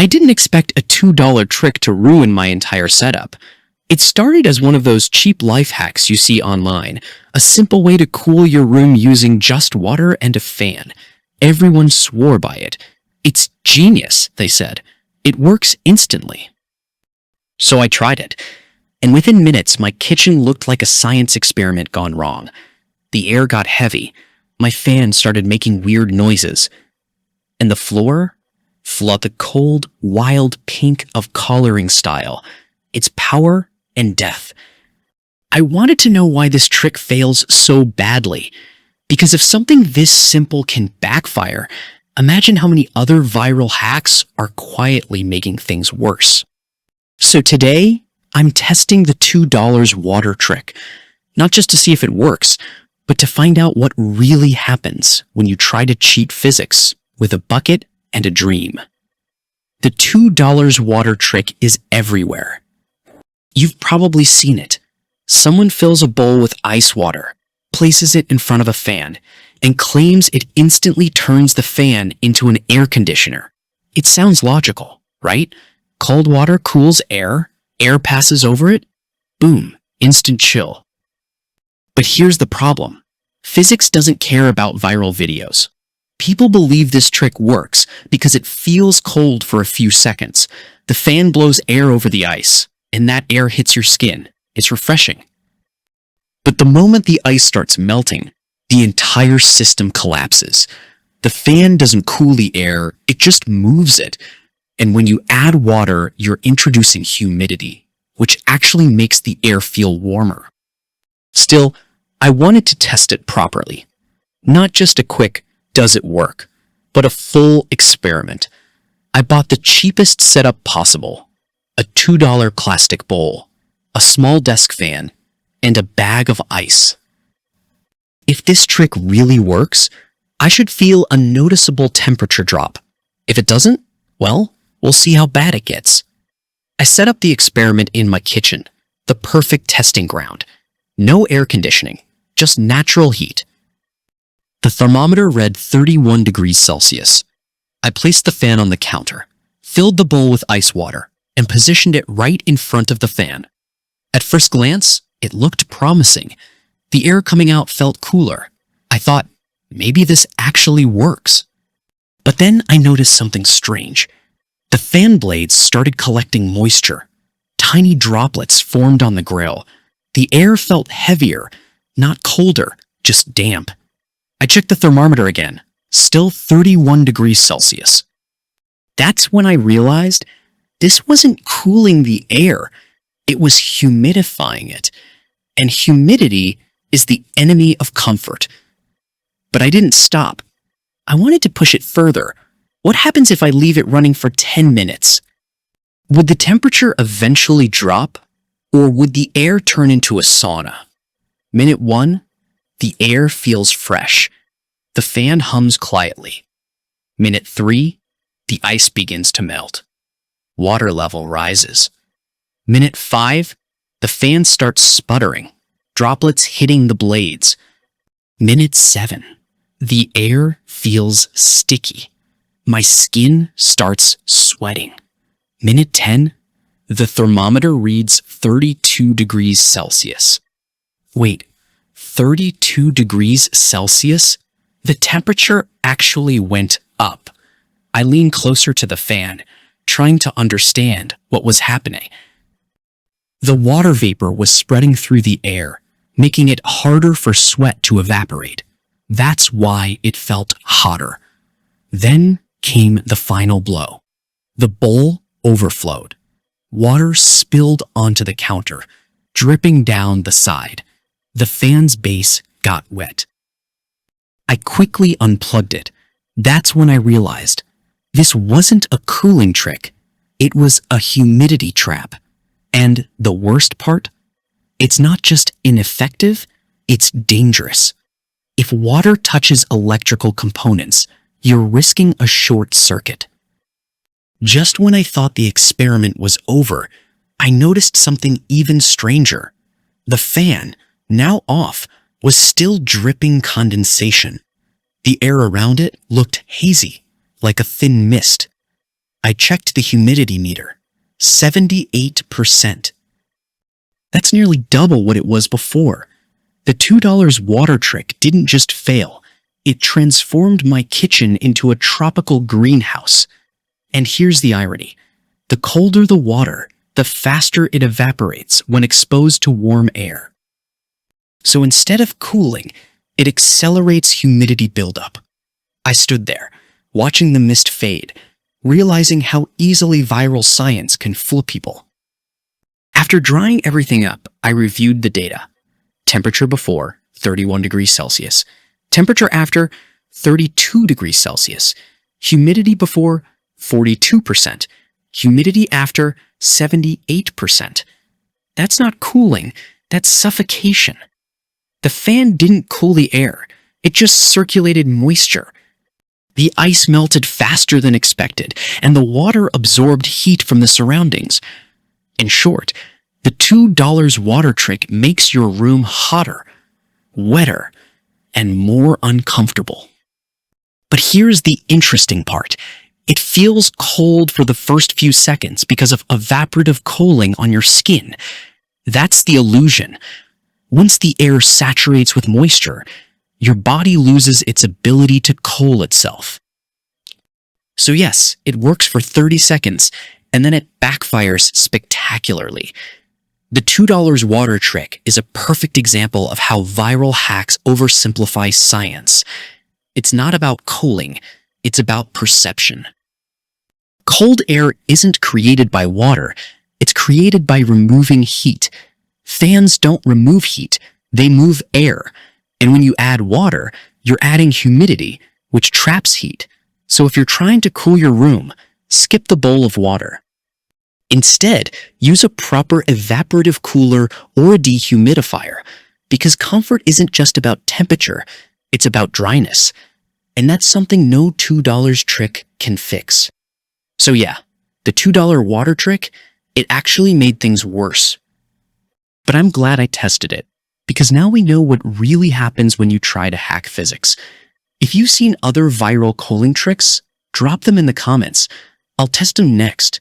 I didn't expect a $2 trick to ruin my entire setup. It started as one of those cheap life hacks you see online, a simple way to cool your room using just water and a fan. Everyone swore by it. It's genius, they said. It works instantly. So I tried it, and within minutes my kitchen looked like a science experiment gone wrong. The air got heavy, my fan started making weird noises, and the floor? The cold, wild pink of coloring style. Its power and death. I wanted to know why this trick fails so badly, because if something this simple can backfire, imagine how many other viral hacks are quietly making things worse. So today, I'm testing the $2 water trick, not just to see if it works, but to find out what really happens when you try to cheat physics with a bucket and a dream. The $2 water trick is everywhere. You've probably seen it. Someone fills a bowl with ice water, places it in front of a fan, and claims it instantly turns the fan into an air conditioner. It sounds logical, right? Cold water cools air, air passes over it, boom, instant chill. But here's the problem. Physics doesn't care about viral videos. People believe this trick works because it feels cold for a few seconds. The fan blows air over the ice, and that air hits your skin. It's refreshing. But the moment the ice starts melting, the entire system collapses. The fan doesn't cool the air, it just moves it. And when you add water, you're introducing humidity, which actually makes the air feel warmer. Still, I wanted to test it properly. Not just a quick, does it work, but a full experiment. I bought the cheapest setup possible, a $2 plastic bowl, a small desk fan, and a bag of ice. If this trick really works, I should feel a noticeable temperature drop. If it doesn't, well, we'll see how bad it gets. I set up the experiment in my kitchen, the perfect testing ground. No air conditioning, just natural heat. The thermometer read 31 degrees Celsius. I placed the fan on the counter, filled the bowl with ice water, and positioned it right in front of the fan. At first glance, it looked promising. The air coming out felt cooler. I thought, maybe this actually works. But then I noticed something strange. The fan blades started collecting moisture. Tiny droplets formed on the grill. The air felt heavier, not colder, just damp. I checked the thermometer again, still 31 degrees Celsius. That's when I realized this wasn't cooling the air, it was humidifying it. And humidity is the enemy of comfort. But I didn't stop. I wanted to push it further. What happens if I leave it running for 10 minutes? Would the temperature eventually drop, or would the air turn into a sauna? Minute 1, the air feels fresh. The fan hums quietly. Minute 3, the ice begins to melt. Water level rises. Minute 5, the fan starts sputtering, droplets hitting the blades. Minute 7, the air feels sticky. My skin starts sweating. Minute 10, the thermometer reads 32 degrees Celsius. Wait, 32 degrees Celsius? The temperature actually went up. I leaned closer to the fan, trying to understand what was happening. The water vapor was spreading through the air, making it harder for sweat to evaporate. That's why it felt hotter. Then came the final blow. The bowl overflowed. Water spilled onto the counter, dripping down the side. The fan's base got wet. I quickly unplugged it. That's when I realized this wasn't a cooling trick. It was a humidity trap. And the worst part? It's not just ineffective, it's dangerous. If water touches electrical components, you're risking a short circuit. Just when I thought the experiment was over, I noticed something even stranger. The fan, now off, was still dripping condensation. The air around it looked hazy, like a thin mist. I checked the humidity meter. 78%. That's nearly double what it was before. The $2 water trick didn't just fail. It transformed my kitchen into a tropical greenhouse. And here's the irony. The colder the water, the faster it evaporates when exposed to warm air. So instead of cooling, it accelerates humidity buildup. I stood there, watching the mist fade, realizing how easily viral science can fool people. After drying everything up, I reviewed the data. Temperature before, 31 degrees Celsius. Temperature after, 32 degrees Celsius. Humidity before, 42%. Humidity after, 78%. That's not cooling, that's suffocation. The fan didn't cool the air, it just circulated moisture. The ice melted faster than expected, and the water absorbed heat from the surroundings. In short, the $2 water trick makes your room hotter, wetter, and more uncomfortable. But here's the interesting part. It feels cold for the first few seconds because of evaporative cooling on your skin. That's the illusion. Once the air saturates with moisture, your body loses its ability to cool itself. So yes, it works for 30 seconds, and then it backfires spectacularly. The $2 water trick is a perfect example of how viral hacks oversimplify science. It's not about cooling, it's about perception. Cold air isn't created by water, it's created by removing heat. Fans don't remove heat, they move air. And when you add water, you're adding humidity, which traps heat. So if you're trying to cool your room, skip the bowl of water. Instead, use a proper evaporative cooler or a dehumidifier, because comfort isn't just about temperature, it's about dryness. And that's something no $2 trick can fix. So yeah, the $2 water trick, it actually made things worse. But I'm glad I tested it, because now we know what really happens when you try to hack physics. If you've seen other viral cooling tricks, drop them in the comments. I'll test them next.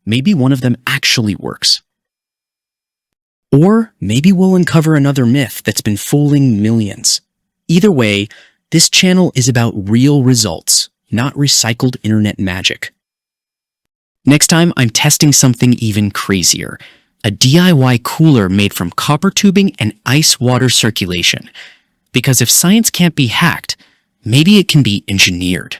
Maybe one of them actually works. Or maybe we'll uncover another myth that's been fooling millions. Either way, this channel is about real results, not recycled internet magic. Next time, I'm testing something even crazier. A DIY cooler made from copper tubing and ice water circulation. Because if science can't be hacked, maybe it can be engineered.